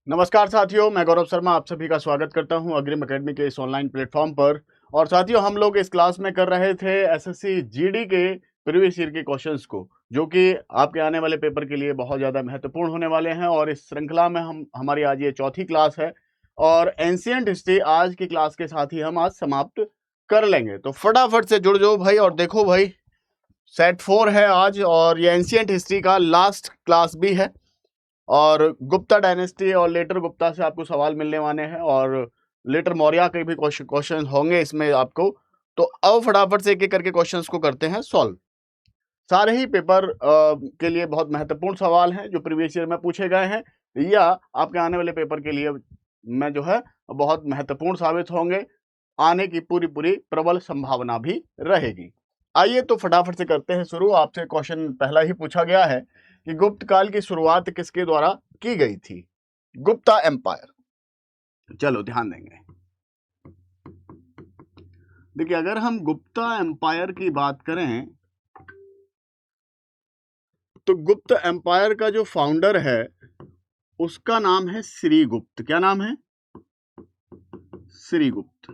नमस्कार साथियों, मैं गौरव शर्मा आप सभी का स्वागत करता हूं अग्रिम एकेडमी के इस ऑनलाइन प्लेटफॉर्म पर। और साथियों, हम लोग इस क्लास में कर रहे थे एसएससी जीडी के प्रीवियस ईयर के क्वेश्चंस को, जो कि आपके आने वाले पेपर के लिए बहुत ज़्यादा महत्वपूर्ण होने वाले हैं। और इस श्रृंखला में हमारी आज ये चौथी क्लास है और एंशिएंट हिस्ट्री आज की क्लास के साथ ही हम आज समाप्त कर लेंगे। तो फटाफट से जुड़ जाओ भाई। और देखो भाई, सेट 4 है आज और ये एंशिएंट हिस्ट्री का लास्ट क्लास भी है। और गुप्ता डायनेस्टी और लेटर गुप्ता से आपको सवाल मिलने वाले हैं और लेटर मौर्य के भी क्वेश्चन होंगे इसमें आपको। तो अब फटाफट से एक एक करके क्वेश्चंस को करते हैं सॉल्व। सारे ही पेपर के लिए बहुत महत्वपूर्ण सवाल हैं जो प्रीवियस ईयर में पूछे गए हैं या आपके आने वाले पेपर के लिए में जो है बहुत महत्वपूर्ण साबित होंगे। आने की पूरी प्रबल संभावना भी रहेगी। आइए तो फटाफट से करते हैं शुरू। आपसे क्वेश्चन पहला ही पूछा गया है कि गुप्त काल की शुरुआत किसके द्वारा की गई थी? गुप्ता एम्पायर। चलो ध्यान देंगे। देखिए, अगर हम गुप्ता एम्पायर की बात करें तो गुप्त एम्पायर का जो फाउंडर है उसका नाम है श्रीगुप्त। क्या नाम है? श्रीगुप्त,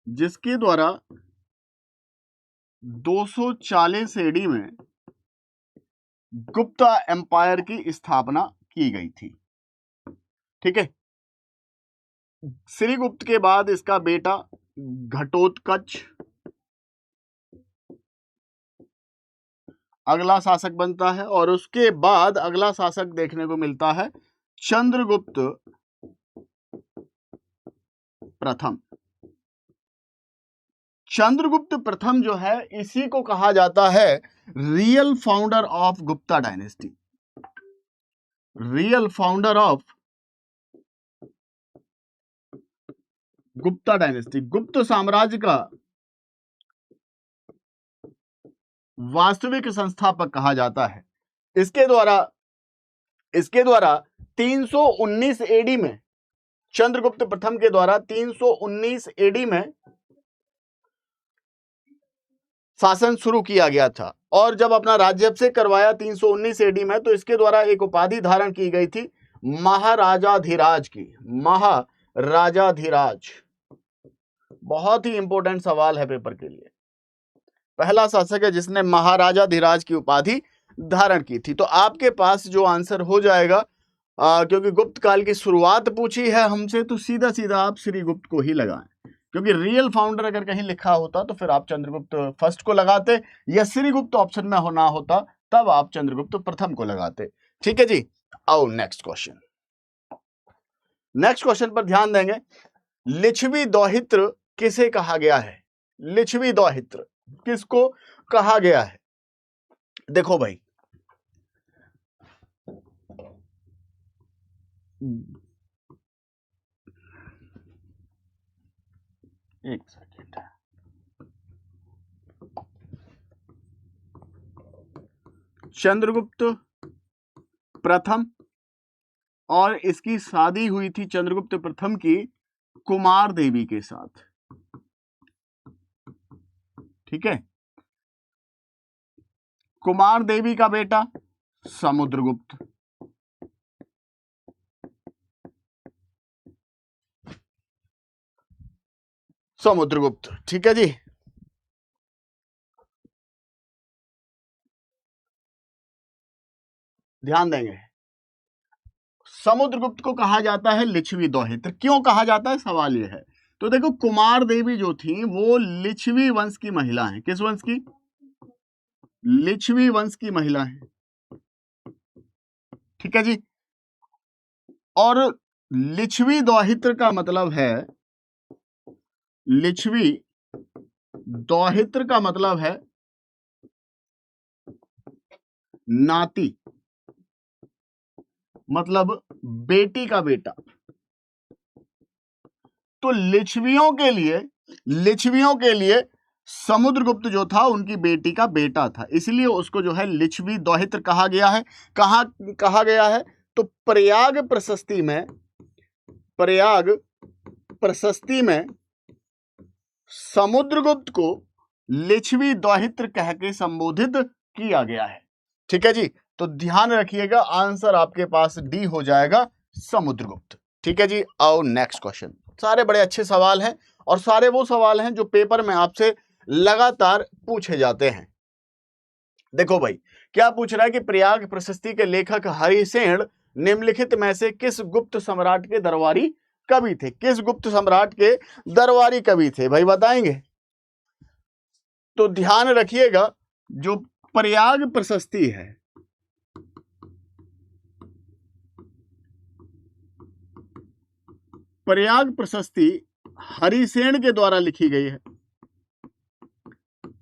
जिसके द्वारा 240 एडी में गुप्ता एम्पायर की स्थापना की गई थी। ठीक है। श्रीगुप्त के बाद इसका बेटा घटोत्कच अगला शासक बनता है और उसके बाद अगला शासक देखने को मिलता है चंद्रगुप्त प्रथम। चंद्रगुप्त प्रथम जो है इसी को कहा जाता है real founder of Gupta dynasty. Real founder of Gupta dynasty, गुप्त साम्राज्य का वास्तविक संस्थापक कहा जाता है। इसके द्वारा 319 एडी में, चंद्रगुप्त प्रथम के द्वारा 319 एडी में शासन शुरू किया गया था। और जब अपना राज्याभिषेक करवाया 319 एडी में, तो इसके द्वारा एक उपाधि धारण की गई थी महाराजाधिराज की। महाराजाधिराज बहुत ही इंपॉर्टेंट सवाल है पेपर के लिए। पहला शासक है जिसने महाराजाधिराज की उपाधि धारण की थी। तो आपके पास जो आंसर हो जाएगा, क्योंकि गुप्त काल की शुरुआत पूछी है हमसे, तो सीधा सीधा आप श्रीगुप्त को ही लगाएं। क्योंकि रियल फाउंडर अगर कहीं लिखा होता तो फिर आप चंद्रगुप्त फर्स्ट को लगाते, या श्रीगुप्त ऑप्शन में होना होता तब आप चंद्रगुप्त प्रथम को लगाते। ठीक है जी। आओ नेक्स्ट क्वेश्चन। नेक्स्ट क्वेश्चन पर ध्यान देंगे। लिच्छवी दौहित्र किसे कहा गया है? लिच्छवी दौहित्र किसको कहा गया है? देखो भाई, एक सेकेंड। चंद्रगुप्त प्रथम और इसकी शादी हुई थी चंद्रगुप्त प्रथम की कुमार देवी के साथ। ठीक है। कुमार देवी का बेटा समुद्रगुप्त। समुद्रगुप्त, ठीक है जी। ध्यान देंगे, समुद्रगुप्त को कहा जाता है लिच्छवी दौहित्र। क्यों कहा जाता है, सवाल यह है। तो देखो, कुमार देवी जो थी वो लिच्छवी वंश की महिला है। किस वंश की? लिच्छवी वंश की महिला है। ठीक है जी। और लिच्छवी दौहित्र का मतलब है, लिच्छवी दौहित्र का मतलब है नाती, मतलब बेटी का बेटा। तो लिच्छवियों के लिए समुद्रगुप्त जो था उनकी बेटी का बेटा था, इसलिए उसको जो है लिच्छवी दौहित्र कहा गया है। कहाँ कहा गया है? तो प्रयाग प्रशस्ति में समुद्रगुप्त को लिच्छवी दौहित्र कह के संबोधित किया गया है। ठीक है जी। तो ध्यान रखिएगा, आंसर आपके पास डी हो जाएगा, समुद्रगुप्त। ठीक है जी, आओ नेक्स्ट क्वेश्चन। सारे बड़े अच्छे सवाल हैं और सारे वो सवाल हैं जो पेपर में आपसे लगातार पूछे जाते हैं। देखो भाई, क्या पूछ रहा है कि प्रयाग प्रशस्ति के लेखक हरिसेन निम्नलिखित में से किस गुप्त सम्राट के दरबारी कवि थे? किस गुप्त सम्राट के दरबारी कवि थे भाई, बताएंगे? तो ध्यान रखिएगा, जो प्रयाग प्रशस्ति है, प्रयाग प्रशस्ति हरिसेन के द्वारा लिखी गई है।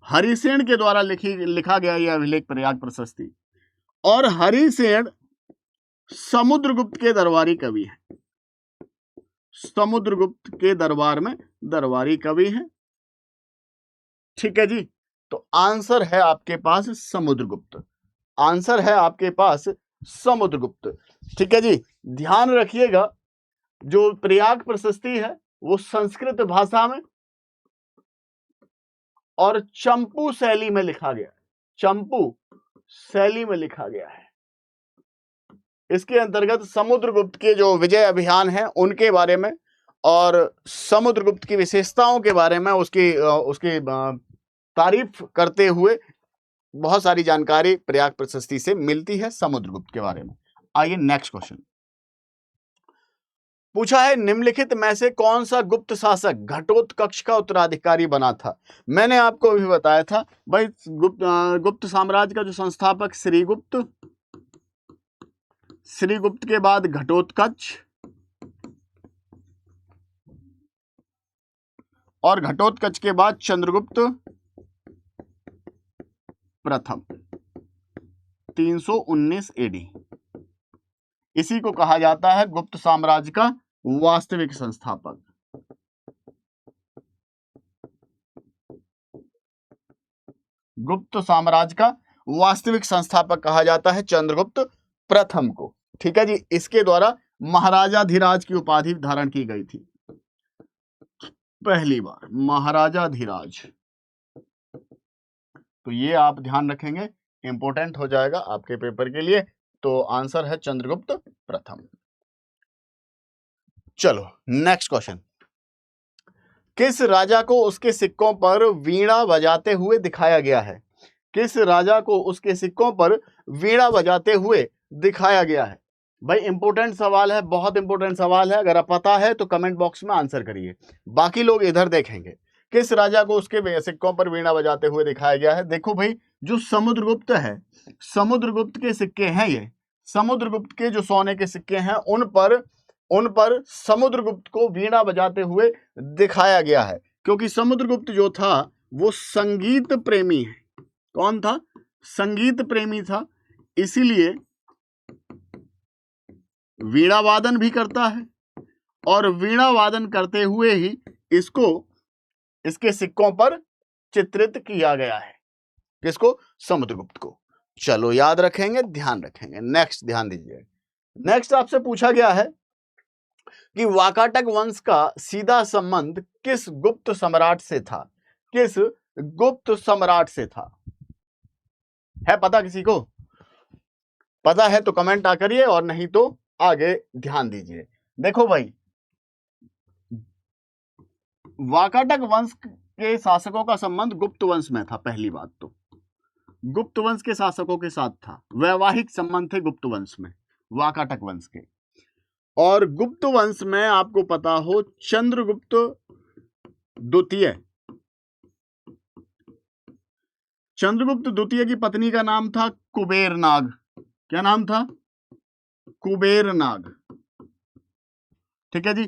हरिसेन के द्वारा लिखा गया यह अभिलेख प्रयाग प्रशस्ति, और हरिसेन समुद्रगुप्त के दरबारी कवि है। समुद्रगुप्त के दरबार में दरबारी कवि हैं। ठीक है जी, तो आंसर है आपके पास समुद्रगुप्त। आंसर है आपके पास समुद्रगुप्त। ठीक है जी, ध्यान रखिएगा, जो प्रयाग प्रशस्ति है वो संस्कृत भाषा में और चंपू शैली में लिखा गया है। चंपू शैली में लिखा गया है। इसके अंतर्गत समुद्रगुप्त के जो विजय अभियान हैं उनके बारे में और समुद्रगुप्त की विशेषताओं के बारे में उसकी तारीफ करते हुए बहुत सारी जानकारी प्रयाग प्रशस्ति से मिलती है समुद्रगुप्त के बारे में। आइए नेक्स्ट क्वेश्चन। पूछा है, निम्नलिखित में से कौन सा गुप्त शासक घटोत्कच का उत्तराधिकारी बना था? मैंने आपको अभी बताया था भाई, गुप्त साम्राज्य का जो संस्थापक श्रीगुप्त के बाद घटोत्कच, और घटोत्कच के बाद चंद्रगुप्त प्रथम 319 एडी। इसी को कहा जाता है गुप्त साम्राज्य का वास्तविक संस्थापक। गुप्त साम्राज्य का वास्तविक संस्थापक कहा जाता है चंद्रगुप्त प्रथम को। ठीक है जी, इसके द्वारा महाराजाधिराज की उपाधि धारण की गई थी पहली बार, महाराजाधिराज। तो ये आप ध्यान रखेंगे, इंपॉर्टेंट हो जाएगा आपके पेपर के लिए। तो आंसर है चंद्रगुप्त प्रथम। चलो नेक्स्ट क्वेश्चन। किस राजा को उसके सिक्कों पर वीणा बजाते हुए दिखाया गया है? किस राजा को उसके सिक्कों पर वीणा बजाते हुए दिखाया गया है? भाई इंपॉर्टेंट सवाल है, बहुत इंपॉर्टेंट सवाल है। अगर आप पता है तो कमेंट बॉक्स में आंसर करिए, बाकी लोग इधर देखेंगे। किस राजा को उसके सिक्कों पर वीणा बजाते हुए दिखाया गया है? देखो भाई, जो समुद्रगुप्त है, समुद्रगुप्त के सिक्के हैं ये, समुद्रगुप्त के जो सोने के सिक्के हैं उन पर समुद्रगुप्त को वीणा बजाते हुए दिखाया गया है, क्योंकि समुद्रगुप्त जो था वो संगीत प्रेमी है। कौन था? संगीत प्रेमी था, इसीलिए वीणा वादन भी करता है, और वीणा वादन करते हुए ही इसके सिक्कों पर चित्रित किया गया है। किसको? समुद्रगुप्त को। चलो याद रखेंगे, ध्यान रखेंगे। नेक्स्ट ध्यान दीजिए। नेक्स्ट आपसे पूछा गया है कि वाकाटक वंश का सीधा संबंध किस गुप्त सम्राट से था? किस गुप्त सम्राट से था? है पता किसी को? पता है तो कमेंट करिए, और नहीं तो आगे ध्यान दीजिए। देखो भाई, वाकाटक वंश के शासकों का संबंध गुप्त वंश में था। पहली बात तो गुप्त वंश के शासकों के साथ था, वैवाहिक संबंध थे गुप्त वंश में, वाकाटक वंश के। और गुप्त वंश में आपको पता हो, चंद्रगुप्त द्वितीय, चंद्रगुप्त द्वितीय की पत्नी का नाम था कुबेरनाग। क्या नाम था? कुबेरनाग। ठीक है जी,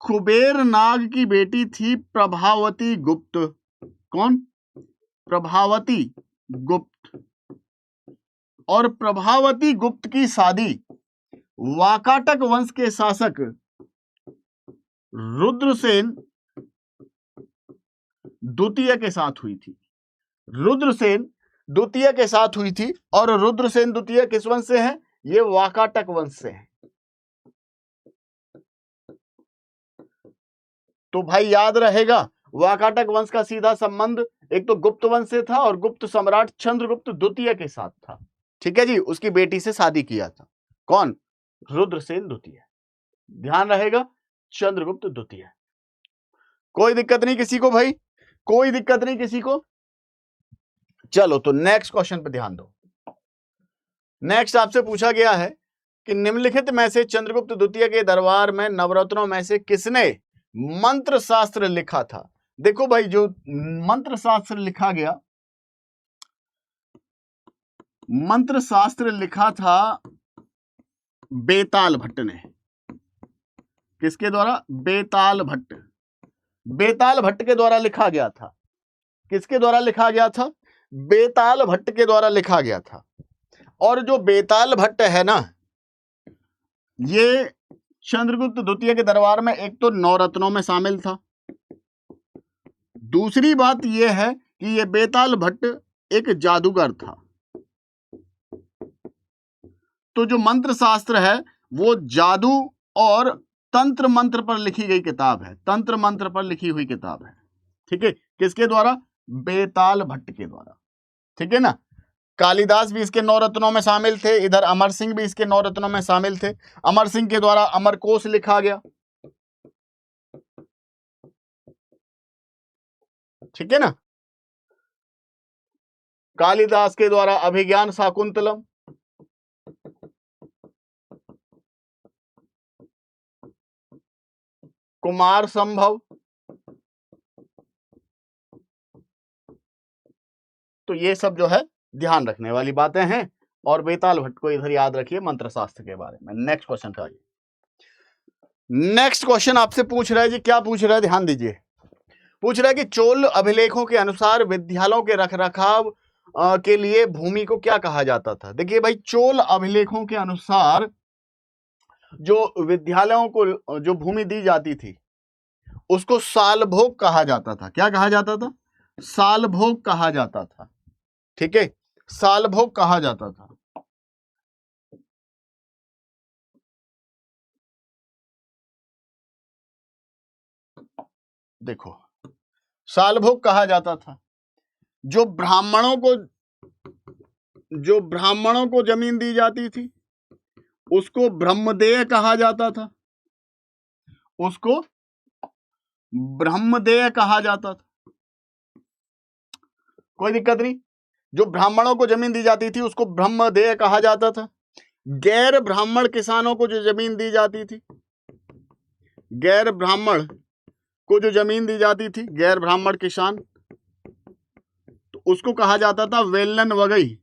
कुबेरनाग की बेटी थी प्रभावती गुप्त। कौन? प्रभावती गुप्त। और प्रभावती गुप्त की शादी वाकाटक वंश के शासक रुद्रसेन द्वितीय के साथ हुई थी। रुद्रसेन द्वितीय के साथ हुई थी, और रुद्रसेन द्वितीय किस वंश से है? ये वाकाटक वंश से है। तो भाई याद रहेगा, वाकाटक वंश का सीधा संबंध एक तो गुप्त वंश से था और गुप्त सम्राट चंद्रगुप्त द्वितीय के साथ था। ठीक है जी, उसकी बेटी से शादी किया था। कौन? रुद्रसेन द्वितीय। ध्यान रहेगा चंद्रगुप्त द्वितीय। कोई दिक्कत नहीं किसी को भाई, कोई दिक्कत नहीं किसी को। चलो तो नेक्स्ट क्वेश्चन पे ध्यान दो। नेक्स्ट आपसे पूछा गया है कि निम्नलिखित में से चंद्रगुप्त द्वितीय के दरबार में नवरत्नों में से किसने मंत्र शास्त्र लिखा था? देखो भाई, जो मंत्र शास्त्र लिखा गया, मंत्र शास्त्र लिखा था बेताल भट्ट ने। किसके द्वारा? बेताल भट्ट। बेताल भट्ट के द्वारा लिखा गया था। किसके द्वारा लिखा गया था? बेताल भट्ट के द्वारा लिखा गया था। और जो बेताल भट्ट है ना, ये चंद्रगुप्त द्वितीय के दरबार में एक तो नवरत्नों में शामिल था, दूसरी बात यह है कि ये बेताल भट्ट एक जादूगर था। तो जो मंत्र शास्त्र है वो जादू और तंत्र मंत्र पर लिखी गई किताब है, तंत्र मंत्र पर लिखी हुई किताब है। ठीक है, किसके द्वारा? बेताल भट्ट के द्वारा। ठीक है ना। कालिदास भी इसके नवरत्नों में शामिल थे, इधर अमर सिंह भी इसके नवरत्नों में शामिल थे। अमर सिंह के द्वारा अमरकोश लिखा गया। ठीक है ना। कालिदास के द्वारा अभिज्ञान शाकुंतलम, कुमार संभव। तो ये सब जो है ध्यान रखने वाली बातें हैं। और बेताल भट्ट को इधर याद रखिए मंत्र शास्त्र के बारे में। नेक्स्ट क्वेश्चन पे आइए। नेक्स्ट क्वेश्चन आपसे पूछ रहा है जी, क्या पूछ रहा है? ध्यान दीजिए। पूछ रहा है कि चोल अभिलेखों के अनुसार विद्यालयों के रखरखाव के लिए भूमि को क्या कहा जाता था? देखिए भाई, चोल अभिलेखों के अनुसार जो विद्यालयों को जो भूमि दी जाती थी उसको सालभोग कहा जाता था। क्या कहा जाता था? सालभोग कहा जाता था। ठीक है, सालभोग कहा जाता था। देखो, सालभोग कहा जाता था। जो ब्राह्मणों को जमीन दी जाती थी उसको ब्रह्मदेय कहा जाता था। उसको ब्रह्मदेय कहा जाता था। कोई दिक्कत नहीं। जो ब्राह्मणों को जमीन दी जाती थी उसको ब्रह्मदेय कहा जाता था। गैर ब्राह्मण किसानों को जो जमीन दी जाती थी, गैर ब्राह्मण को जो जमीन दी जाती थी, गैर ब्राह्मण किसान, तो उसको कहा जाता था वेलन वगई।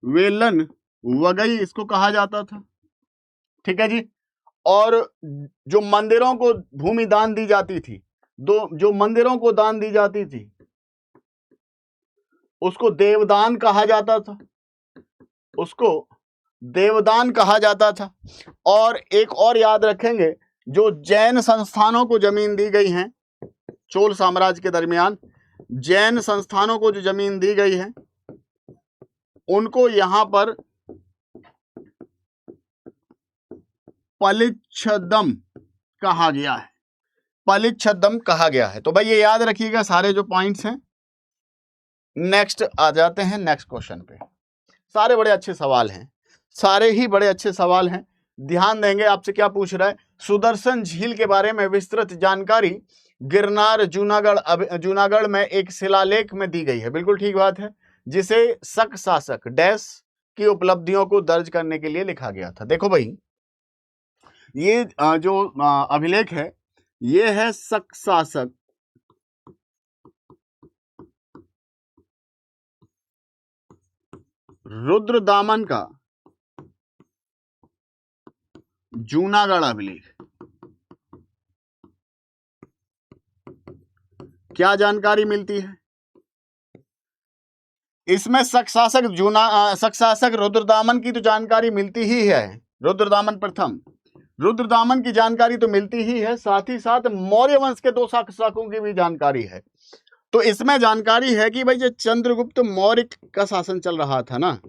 वेलन वगई इसको कहा जाता था। ठीक है जी। और जो मंदिरों को भूमि दान दी जाती थी, जो मंदिरों को दान दी जाती थी उसको देवदान कहा जाता था। उसको देवदान कहा जाता था। और एक और याद रखेंगे, जो जैन संस्थानों को जमीन दी गई है चोल साम्राज्य के दरमियान, जैन संस्थानों को जो जमीन दी गई है उनको यहां पर पलिच्छदम कहा गया है। पलिच्छदम कहा गया है। तो भाई ये याद रखिएगा सारे जो पॉइंट्स हैं। नेक्स्ट आ जाते हैं नेक्स्ट क्वेश्चन पे। सारे बड़े अच्छे सवाल हैं, सारे ही बड़े अच्छे सवाल हैं। ध्यान देंगे। आपसे क्या पूछ रहा है? सुदर्शन झील के बारे में विस्तृत जानकारी गिरनार जूनागढ़ में एक शिलालेख में दी गई है। बिल्कुल ठीक बात है, जिसे शक शासक डैश की उपलब्धियों को दर्ज करने के लिए लिखा गया था। देखो भाई, ये जो अभिलेख है ये है शक शासक रुद्रदामन का जूनागढ़ अभिलेख। क्या जानकारी मिलती है इसमें? शक शासक रुद्रदामन की तो जानकारी मिलती ही है। रुद्रदामन प्रथम, रुद्रदामन की जानकारी तो मिलती ही है, साथ ही साथ मौर्य वंश के दो शासकों की भी जानकारी है। तो इसमें जानकारी है कि भाई जो चंद्रगुप्त मौर्य का शासन चल रहा था ना,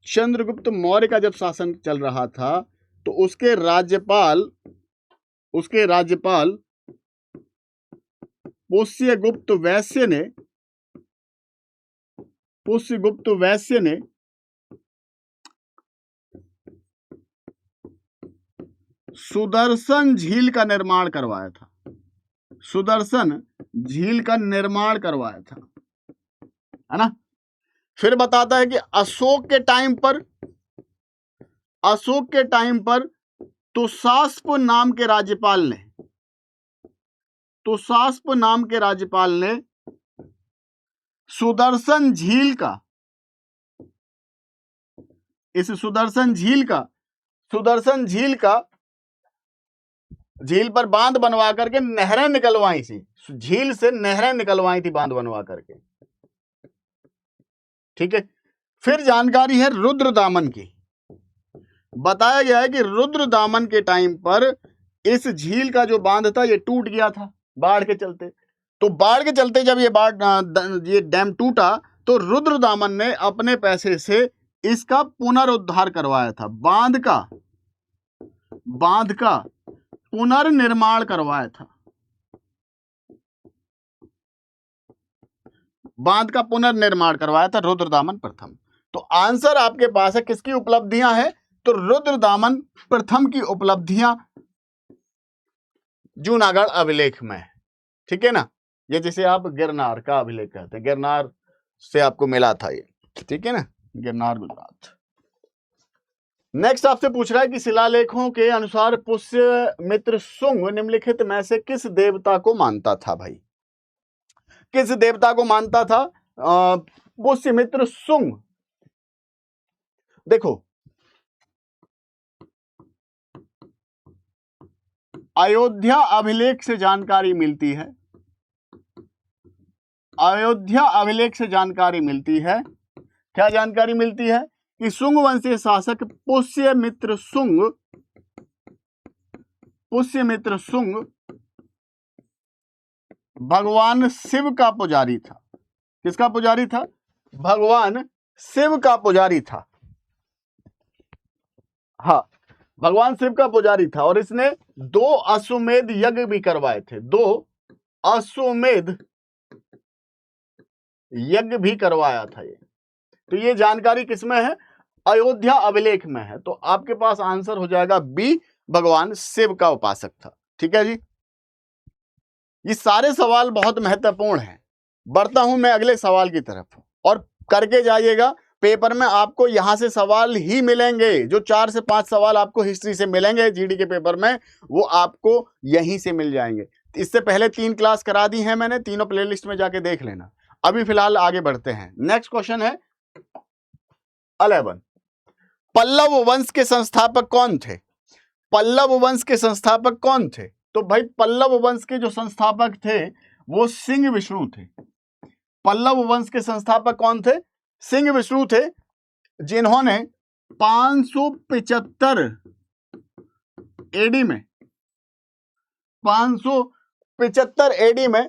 चंद्रगुप्त मौर्य का जब शासन चल रहा था तो उसके राज्यपाल पुष्यगुप्त वैश्य ने सुदर्शन झील का निर्माण करवाया था। सुदर्शन झील का निर्माण करवाया था, है ना। फिर बताता है कि अशोक के टाइम पर तुषास्प नाम के राज्यपाल ने सुदर्शन झील पर बांध बनवा करके नहरें निकलवाई थी। झील से नहरें निकलवाई थी बांध बनवा करके, ठीक है। फिर जानकारी है रुद्रदामन की। बताया गया है कि रुद्रदामन के टाइम पर इस झील का जो बांध था ये टूट गया था बाढ़ के चलते। तो बाढ़ के चलते जब ये डैम टूटा तो रुद्रदामन ने अपने पैसे से इसका पुनरुद्धार करवाया था। बांध का पुनर्निर्माण करवाया था। बांध का पुनर्निर्माण करवाया था रुद्रदामन प्रथम। तो आंसर आपके पास है किसकी उपलब्धियां हैं, तो रुद्रदामन प्रथम की उपलब्धियां जूनागढ़ अभिलेख में, ठीक है ना। ये जिसे आप गिरनार का अभिलेख कहते हैं, गिरनार से आपको मिला था ये, ठीक है ना, गिरनार गुजरात। नेक्स्ट आपसे पूछ रहा है कि शिलालेखों के अनुसार पुष्यमित्र शुंग निम्नलिखित में से किस देवता को मानता था। भाई किस देवता को मानता था पुष्यमित्र शुंग। देखो अयोध्या अभिलेख से जानकारी मिलती है, अयोध्या अभिलेख से जानकारी मिलती है। क्या जानकारी मिलती है कि शुंग वंशीय शासक पुष्यमित्र शुंग भगवान शिव का पुजारी था। किसका पुजारी था? भगवान शिव का पुजारी था। हाँ, भगवान शिव का पुजारी था और इसने 2 अश्वमेध यज्ञ भी करवाए थे। 2 अश्वमेध यज्ञ भी करवाया था ये। तो ये जानकारी किसमें है? अयोध्या अभिलेख में है। तो आपके पास आंसर हो जाएगा बी, भगवान शिव का उपासक था। ठीक है जी, ये सारे सवाल बहुत महत्वपूर्ण हैं। बढ़ता हूं मैं अगले सवाल की तरफ और करके जाइएगा। पेपर में आपको यहां से सवाल ही मिलेंगे, जो 4 से 5 सवाल आपको हिस्ट्री से मिलेंगे जीडी के पेपर में, वो आपको यहीं से मिल जाएंगे। इससे पहले 3 क्लास करा दी हैं मैंने, तीनों प्लेलिस्ट में जाके देख लेना। अभी फिलहाल आगे बढ़ते हैं। नेक्स्ट क्वेश्चन है 11। पल्लव वंश के संस्थापक कौन थे? पल्लव वंश के संस्थापक कौन थे? तो भाई पल्लव वंश के जो संस्थापक थे वो सिंह विष्णु थे। पल्लव वंश के संस्थापक कौन थे? सिंह विष्णु थे, जिन्होंने 575 एडी में 575 एडी में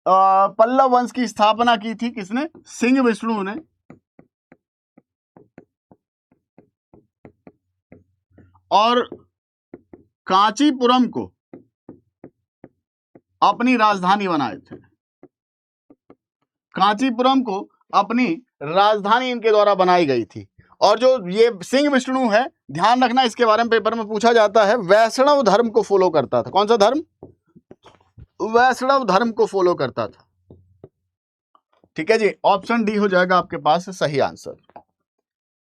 पल्लव वंश की स्थापना की थी। किसने? सिंह विष्णु ने। और कांचीपुरम को अपनी राजधानी बनाए थे। कांचीपुरम को अपनी राजधानी इनके द्वारा बनाई गई थी। और जो ये सिंह विष्णु है, ध्यान रखना इसके बारे में पेपर में पूछा जाता है, वैष्णव धर्म को फॉलो करता था। कौन सा धर्म? वैष्णव धर्म को फॉलो करता था। ठीक है जी, ऑप्शन डी हो जाएगा आपके पास सही आंसर।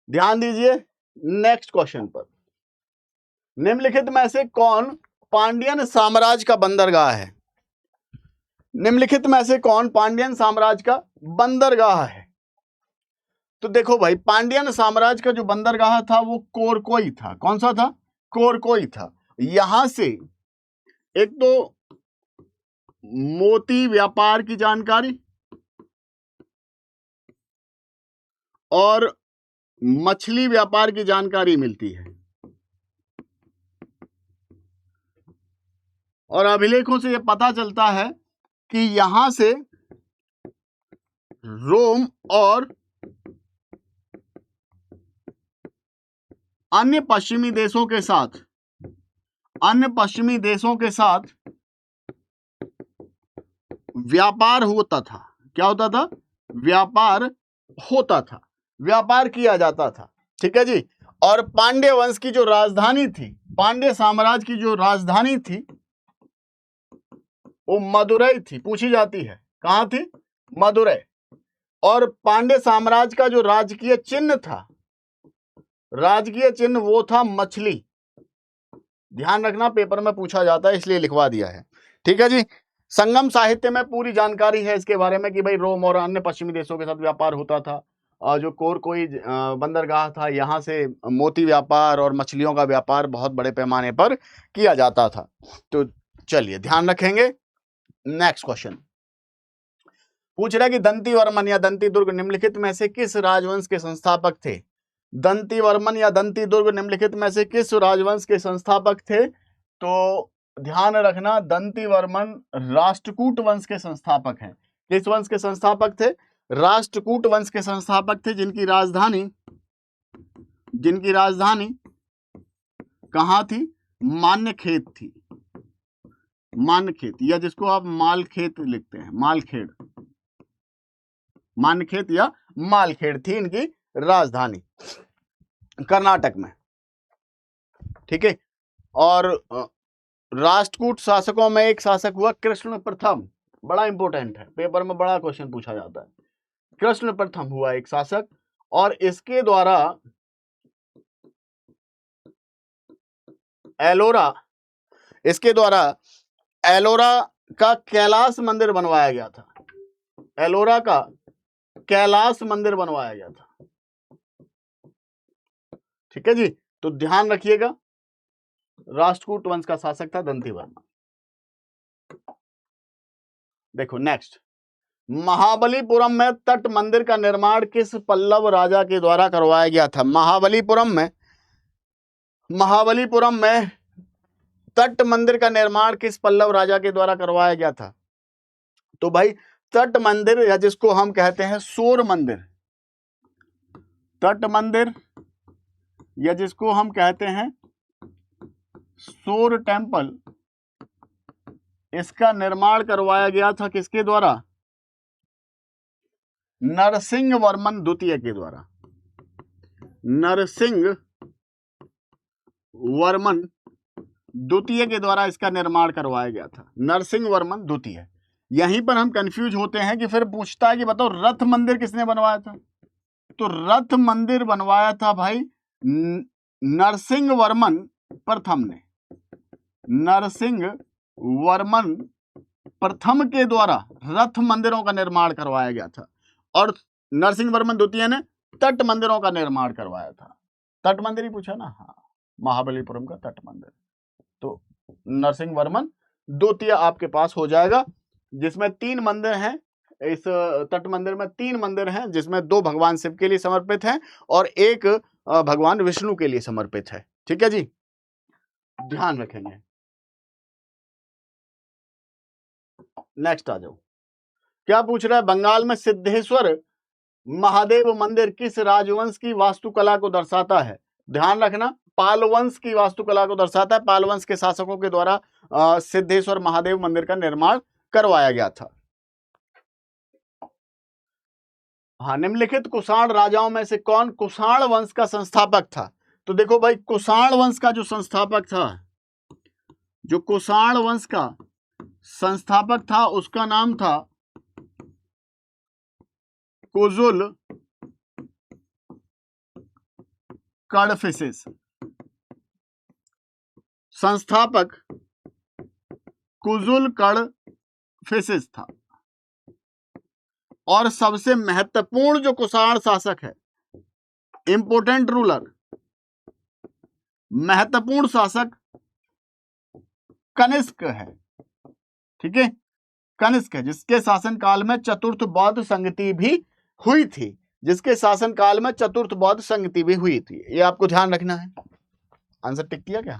ध्यान दीजिए नेक्स्ट क्वेश्चन पर। निम्नलिखित में से कौन पांड्यन साम्राज्य का बंदरगाह है? निम्नलिखित में से कौन पांड्यन साम्राज्य का बंदरगाह है? तो देखो भाई, पांड्यन साम्राज्य का जो बंदरगाह था वो कोरकोई था। कौन सा था? कोरकोई था। यहां से एक तो मोती व्यापार की जानकारी और मछली व्यापार की जानकारी मिलती है। और अभिलेखों से यह पता चलता है कि यहां से रोम और अन्य पश्चिमी देशों के साथ व्यापार होता था। क्या होता था? व्यापार होता था, व्यापार किया जाता था। ठीक है जी। और पांड्य वंश की जो राजधानी थी पांड्य साम्राज्य की जो राजधानी थी वो मदुरई थी, पूछी जाती है कहां थी, मदुरई। और पांड्य साम्राज्य का जो राजकीय चिन्ह था, राजकीय चिन्ह वो था मछली। ध्यान रखना पेपर में पूछा जाता है इसलिए लिखवा दिया है, ठीक है जी। संगम साहित्य में पूरी जानकारी है इसके बारे में कि भाई रोम और अन्य पश्चिमी देशों के साथ व्यापार होता था, और जो कोरकोई बंदरगाह था यहाँ से मोती व्यापार और मछलियों का व्यापार बहुत बड़े पैमाने पर किया जाता था। तो चलिए ध्यान रखेंगे। नेक्स्ट क्वेश्चन पूछ रहा है कि दंतीवर्मन या दंतीदुर्ग निम्नलिखित में से किस राजवंश के संस्थापक थे। दंतीवर्मन या दंतीदुर्ग निम्नलिखित में से किस राजवंश के संस्थापक थे। तो ध्यान रखना दंतीवर्मन राष्ट्रकूट वंश के संस्थापक हैं। किस वंश के संस्थापक थे, राष्ट्रकूट वंश के संस्थापक थे, जिनकी राजधानी कहां थी, मान्यखेत थी। मान्यखेत या जिसको आप मालखेत लिखते हैं, मालखेड़, मान्यखेत या मालखेड़ थी इनकी राजधानी कर्नाटक में, ठीक है। और राष्ट्रकूट शासकों में एक शासक हुआ कृष्ण प्रथम, बड़ा इंपॉर्टेंट है, पेपर में बड़ा क्वेश्चन पूछा जाता है। कृष्ण प्रथम हुआ एक शासक, और इसके द्वारा एलोरा का कैलाश मंदिर बनवाया गया था। एलोरा का कैलाश मंदिर बनवाया गया था, ठीक है जी। तो ध्यान रखिएगा राष्ट्रकूट वंश का शासक था दंतीवर्मन। देखो नेक्स्ट, महाबलीपुरम में तट मंदिर का निर्माण किस पल्लव राजा के द्वारा करवाया गया था। महाबलीपुरम में तट मंदिर का निर्माण किस पल्लव राजा के द्वारा करवाया गया था। तो भाई तट मंदिर या जिसको हम कहते हैं सूर्य मंदिर, तट मंदिर या जिसको हम कहते हैं सूर्य टेम्पल, इसका निर्माण करवाया गया था किसके द्वारा, नरसिंह वर्मन द्वितीय के द्वारा। नरसिंह वर्मन द्वितीय के द्वारा इसका निर्माण करवाया गया था, नरसिंह वर्मन द्वितीय। यहीं पर हम कंफ्यूज होते हैं कि फिर पूछता है कि बताओ रथ मंदिर किसने बनवाया था। तो रथ मंदिर बनवाया था भाई नरसिंह वर्मन प्रथम ने। नरसिंह वर्मन प्रथम के द्वारा रथ मंदिरों का निर्माण करवाया गया था, और नरसिंह वर्मन द्वितीय ने तट मंदिरों का निर्माण करवाया था। तट मंदिर ही पूछा ना, हाँ, महाबलीपुरम का तट मंदिर। तो नरसिंह वर्मन द्वितीय आपके पास हो जाएगा, जिसमें 3 मंदिर हैं। इस तट मंदिर में 3 मंदिर हैं, जिसमें 2 भगवान शिव के लिए समर्पित हैं और 1 भगवान विष्णु के लिए समर्पित है, ठीक है जी, ध्यान रखेंगे। नेक्स्ट आ जाओ, क्या पूछ रहा है, बंगाल में सिद्धेश्वर महादेव मंदिर किस राजवंश की वास्तुकला को दर्शाता है। ध्यान रखना पाल वंश की वास्तुकला को दर्शाता है। पाल वंश के शासकों के द्वारा सिद्धेश्वर महादेव मंदिर का निर्माण करवाया गया था। हाँ, निम्नलिखित कुषाण राजाओं में से कौन कुषाण वंश का संस्थापक था। तो देखो भाई कुषाण वंश का जो संस्थापक था, जो कुषाण वंश का संस्थापक था, उसका नाम था कुजुल कडफिसेस। संस्थापक कुजुल कडफिसेस था। और सबसे महत्वपूर्ण जो कुषाण शासक है, इंपोर्टेंट रूलर, महत्वपूर्ण शासक कनिष्क है, ठीक है, कनिष्क है, जिसके शासनकाल में चतुर्थ बौद्ध संगति भी हुई थी। जिसके शासनकाल में चतुर्थ बौद्ध संगति भी हुई थी, ये आपको ध्यान रखना है। आंसर टिक किया क्या,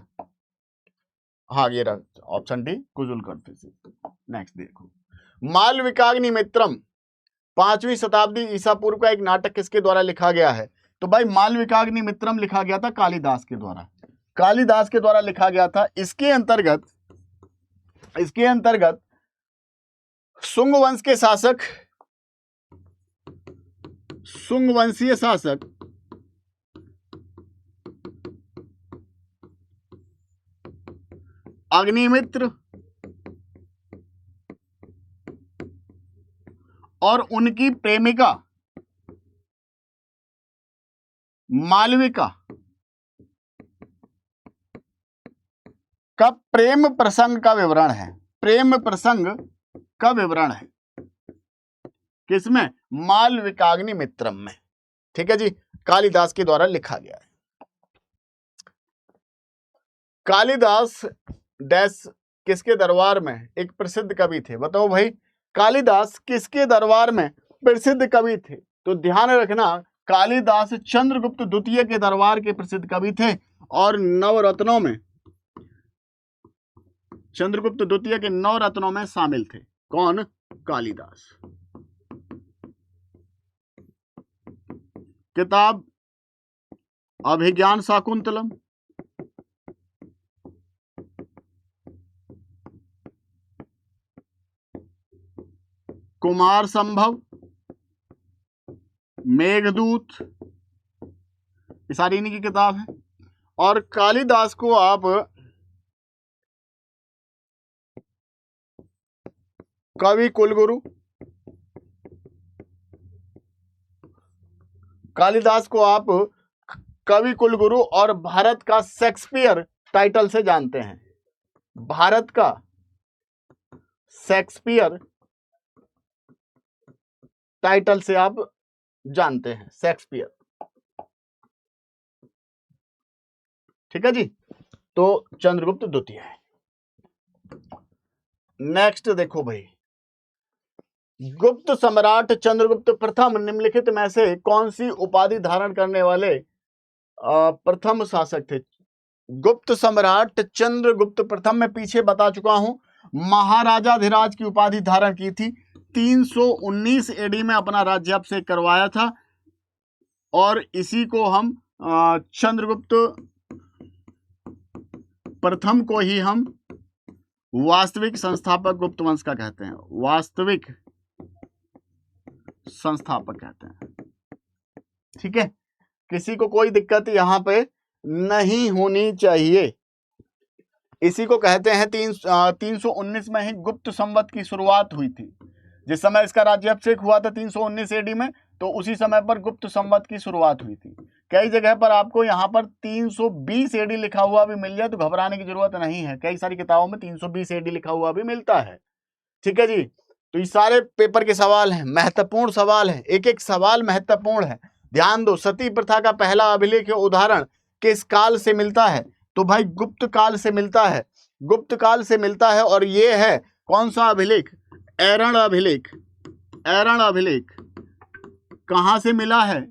हाँ ये रहा option D Kujula Kadphises. Next देखो, मालविकाग्नि मित्रम 5वीं शताब्दी ईसा पूर्व का एक नाटक किसके द्वारा लिखा गया है। तो भाई मालविकाग्नि मित्रम लिखा गया था कालिदास के द्वारा, कालिदास के द्वारा लिखा गया था। इसके अंतर्गत शुंग वंश के शासक, शुंग वंशीय शासक अग्निमित्र और उनकी प्रेमिका मालविका का प्रेम प्रसंग का विवरण है। प्रेम प्रसंग का विवरण है किसमें? मालविकाग्निमित्रम में। ठीक है जी, कालिदास के द्वारा लिखा गया है। कालिदास डैश किसके दरबार में एक प्रसिद्ध कवि थे? बताओ भाई, कालिदास किसके दरबार में प्रसिद्ध कवि थे? तो ध्यान रखना, कालिदास चंद्रगुप्त द्वितीय के दरबार के प्रसिद्ध कवि थे और नवरत्नों में, चंद्रगुप्त द्वितीय के 9 रत्नों में शामिल थे। कौन? कालिदास। किताब अभिज्ञान शाकुंतलम, कुमार संभव, मेघदूत, ये सारी इन्हीं की किताब है। और कालिदास को आप कवि कुलगुरु, कालिदास को आप कवि कुलगुरु और भारत का शेक्सपियर टाइटल से जानते हैं। भारत का शेक्सपियर टाइटल से आप जानते हैं, शेक्सपियर। ठीक है जी, तो चंद्रगुप्त द्वितीय है। नेक्स्ट देखो भाई, गुप्त सम्राट चंद्रगुप्त प्रथम निम्नलिखित में से कौन सी उपाधि धारण करने वाले प्रथम शासक थे? गुप्त सम्राट चंद्रगुप्त प्रथम में पीछे बता चुका हूं, महाराजाधिराज की उपाधि धारण की थी। 319 एडी में अपना राज्याभिषेक करवाया था और इसी को हम चंद्रगुप्त प्रथम को ही हम वास्तविक संस्थापक गुप्त वंश का कहते हैं, वास्तविक संस्थापक कहते हैं। ठीक है, किसी को कोई दिक्कत यहां पे नहीं होनी चाहिए। इसी को कहते हैं 319 में ही गुप्त संवत की शुरुआत हुई थी। जिस समय इसका राज्याभिषेक हुआ था 319 एडी में, तो उसी समय पर गुप्त संवत की शुरुआत हुई थी। कई जगह पर आपको यहाँ पर 320 एडी लिखा हुआ भी मिल जाए तो घबराने की जरूरत नहीं है। कई सारी किताबों में 320 एडी लिखा हुआ भी मिलता है। ठीक है जी, तो ये सारे पेपर के सवाल हैं, महत्वपूर्ण सवाल हैं, एक एक सवाल महत्वपूर्ण है। ध्यान दो, सती प्रथा का पहला अभिलेख उदाहरण किस काल से मिलता है? तो भाई गुप्त काल से मिलता है, गुप्त काल से मिलता है। और ये है कौन सा अभिलेख? ऐरण अभिलेख। ऐरण अभिलेख कहां से मिला है?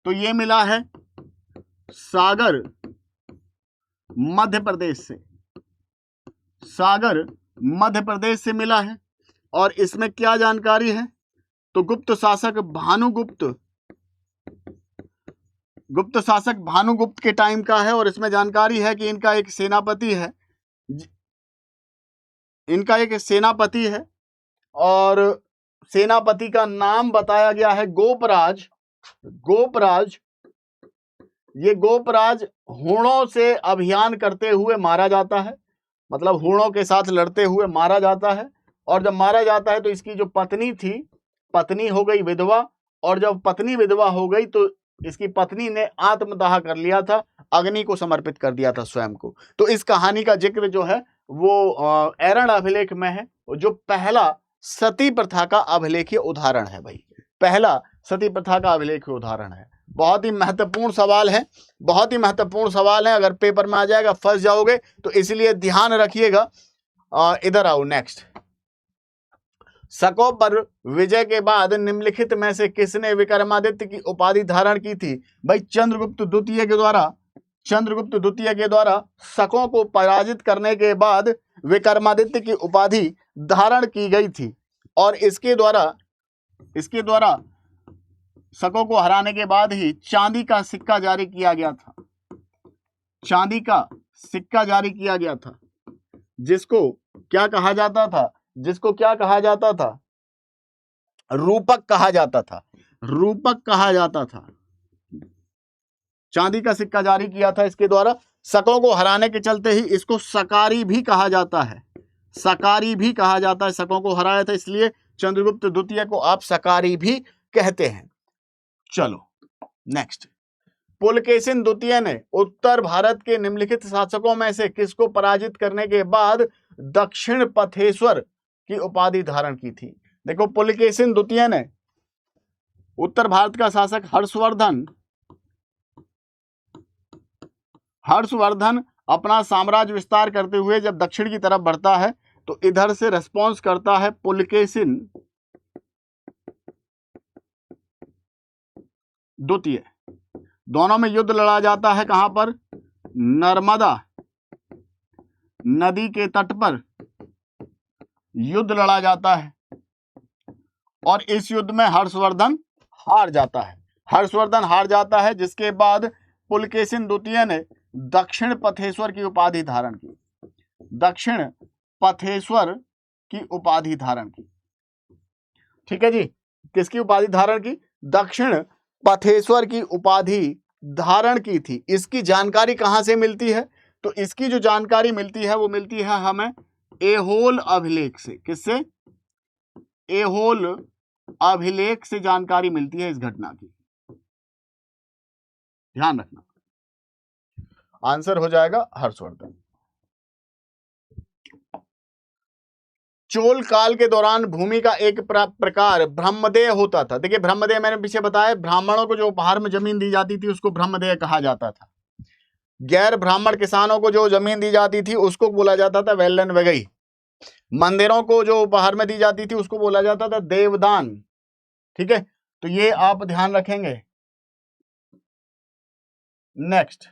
तो ये मिला है सागर मध्य प्रदेश से, सागर मध्य प्रदेश से मिला है। और इसमें क्या जानकारी है? तो गुप्त शासक भानुगुप्त, गुप्त शासक भानुगुप्त के टाइम का है। और इसमें जानकारी है कि इनका एक सेनापति है, इनका एक सेनापति है और सेनापति का नाम बताया गया है गोपराज। गोपराज, ये गोपराज हूणों से अभियान करते हुए मारा जाता है, मतलब हूणों के साथ लड़ते हुए मारा जाता है। और जब मारा जाता है तो इसकी जो पत्नी थी, पत्नी हो गई विधवा। और जब पत्नी विधवा हो गई तो इसकी पत्नी ने आत्मदाह कर लिया था, अग्नि को समर्पित कर दिया था स्वयं को। तो इस कहानी का जिक्र जो है वो ऐरण अभिलेख में है, जो पहला सती प्रथा का अभिलेखीय उदाहरण है भाई, पहला सती प्रथा का अभिलेखीय उदाहरण है। बहुत ही महत्वपूर्ण सवाल है, बहुत ही महत्वपूर्ण सवाल है। अगर पेपर में आ जाएगा फंस जाओगे, तो इसलिए ध्यान रखिएगा। इधर आओ, नेक्स्ट। शकों पर विजय के बाद निम्नलिखित में से किसने विक्रमादित्य की उपाधि धारण की थी? भाई चंद्रगुप्त द्वितीय के द्वारा, चंद्रगुप्त द्वितीय के द्वारा शकों को पराजित करने के बाद विक्रमादित्य की उपाधि धारण की गई थी। और इसके द्वारा शकों को हराने के बाद ही चांदी का सिक्का जारी किया गया था, चांदी का सिक्का जारी किया गया था, जिसको क्या कहा जाता था? जिसको क्या कहा जाता था? रूपक कहा जाता था, रूपक कहा जाता था। चांदी का सिक्का जारी किया था इसके द्वारा, शकों को हराने के चलते ही इसको सकारी भी कहा जाता है, सकारी भी कहा जाता है। शकों को हराया था इसलिए चंद्रगुप्त द्वितीय को आप सकारी भी कहते हैं। चलो नेक्स्ट, पुलकेशिन द्वितीय ने उत्तर भारत के निम्नलिखित शासकों में से किसको पराजित करने के बाद दक्षिण पथेश्वर की उपाधि धारण की थी? देखो, पुलकेशिन द्वितीय ने उत्तर भारत का शासक हर्षवर्धन अपना साम्राज्य विस्तार करते हुए जब दक्षिण की तरफ बढ़ता है तो इधर से रेस्पॉन्स करता है पुलकेशिन द्वितीय। दोनों में युद्ध लड़ा जाता है। कहां पर? नर्मदा नदी के तट पर युद्ध लड़ा जाता है और इस युद्ध में हर्षवर्धन हार जाता है। हर्षवर्धन हार जाता है, जिसके बाद पुलकेशिन द्वितीय ने दक्षिण पथेश्वर की उपाधि धारण की, दक्षिण पथेश्वर की उपाधि धारण की। ठीक है जी, किसकी उपाधि धारण की? दक्षिण पथेश्वर की उपाधि धारण की थी। इसकी जानकारी कहां से मिलती है? तो इसकी जो जानकारी मिलती है वो मिलती है हमें ऐहोल अभिलेख से। किससे? ऐहोल अभिलेख से जानकारी मिलती है इस घटना की। ध्यान रखना, आंसर हो जाएगा हर्षवर्धन। चोल काल के दौरान भूमि का एक प्रकार ब्रह्मदेय होता था। देखिए, ब्रह्मदेय मैंने पीछे बताया, ब्राह्मणों को जो उपहार में जमीन दी जाती थी उसको ब्रह्मदेय कहा जाता था। गैर ब्राह्मण किसानों को जो जमीन दी जाती थी उसको बोला जाता था वेलन वगई। मंदिरों को जो उपहार में दी जाती थी उसको बोला जाता था देवदान। ठीक है, तो ये आप ध्यान रखेंगे। नेक्स्ट,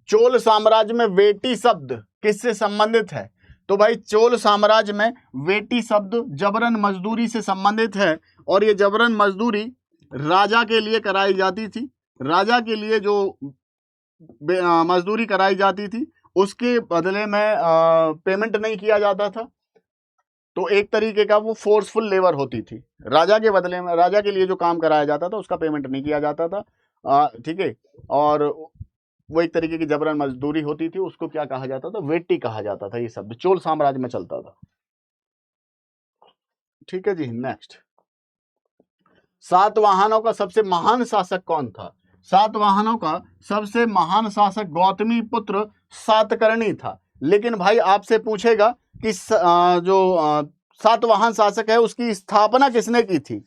चोल साम्राज्य में वेटी शब्द किससे संबंधित है? तो भाई, चोल साम्राज्य में वेटी शब्द जबरन मजदूरी से संबंधित है और ये जबरन मजदूरी राजा के लिए कराई जाती थी। राजा के लिए जो मजदूरी कराई जाती थी उसके बदले में पेमेंट नहीं किया जाता था, तो एक तरीके का वो फोर्सफुल लेबर होती थी। राजा के बदले में, राजा के लिए जो काम कराया जाता था उसका पेमेंट नहीं किया जाता था। ठीक है, और वो एक तरीके की जबरन मजदूरी होती थी, उसको क्या कहा जाता था? वेटी कहा जाता था। ये शब्द चोल साम्राज्य में चलता था। ठीक है जी, नेक्स्ट, सातवाहनों का सबसे महान शासक कौन था? सातवाहनों का सबसे महान शासक गौतमी पुत्र सातकर्णी था। लेकिन भाई आपसे पूछेगा कि जो सातवाहन शासक है उसकी स्थापना किसने की थी?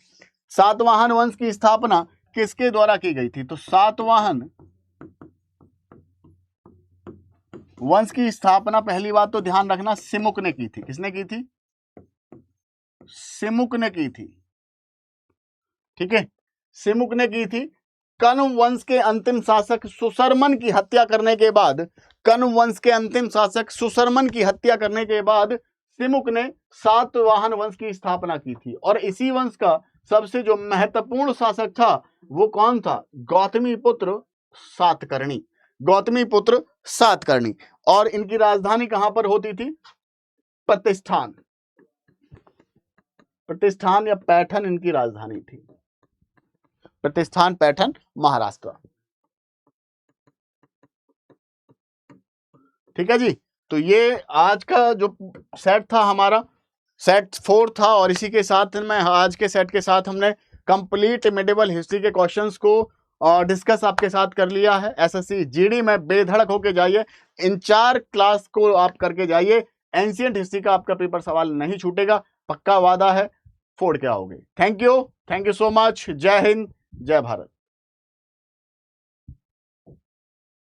सातवाहन वंश की स्थापना किसके द्वारा की गई थी? तो सातवाहन वंश की स्थापना पहली बात तो ध्यान रखना सिमुक ने की थी। किसने की थी? सिमुक ने की थी। ठीक है, सिमुक ने की थी। कण्व वंश के अंतिम शासक सुशर्मन की हत्या करने के बाद, कण्व वंश के अंतिम शासक सुशर्मन की हत्या करने के बाद सिमुक ने सातवाहन वंश की स्थापना की थी। और इसी वंश का सबसे जो महत्वपूर्ण शासक था वो कौन था? गौतमी पुत्र सातकर्णी। गौतमी पुत्र सातकर्णी। और इनकी राजधानी कहां पर होती थी? प्रतिष्ठान। प्रतिष्ठान या पैठन इनकी राजधानी थी। प्रतिष्ठान, पैठन, महाराष्ट्र। ठीक है जी, तो ये आज का जो सेट था हमारा सेट 4 था और इसी के साथ में आज के सेट के साथ हमने कंप्लीट मिडिवल हिस्ट्री के क्वेश्चंस को डिस्कस आपके साथ कर लिया है। एसएससी जीडी में बेधड़क होके जाइए, इन 4 क्लास को आप करके जाइए। एंशिएंट हिस्ट्री का आपका पेपर सवाल नहीं छूटेगा, पक्का वादा है, फोड़ के आओगे। Thank you so much. जय हिंद, जय भारत।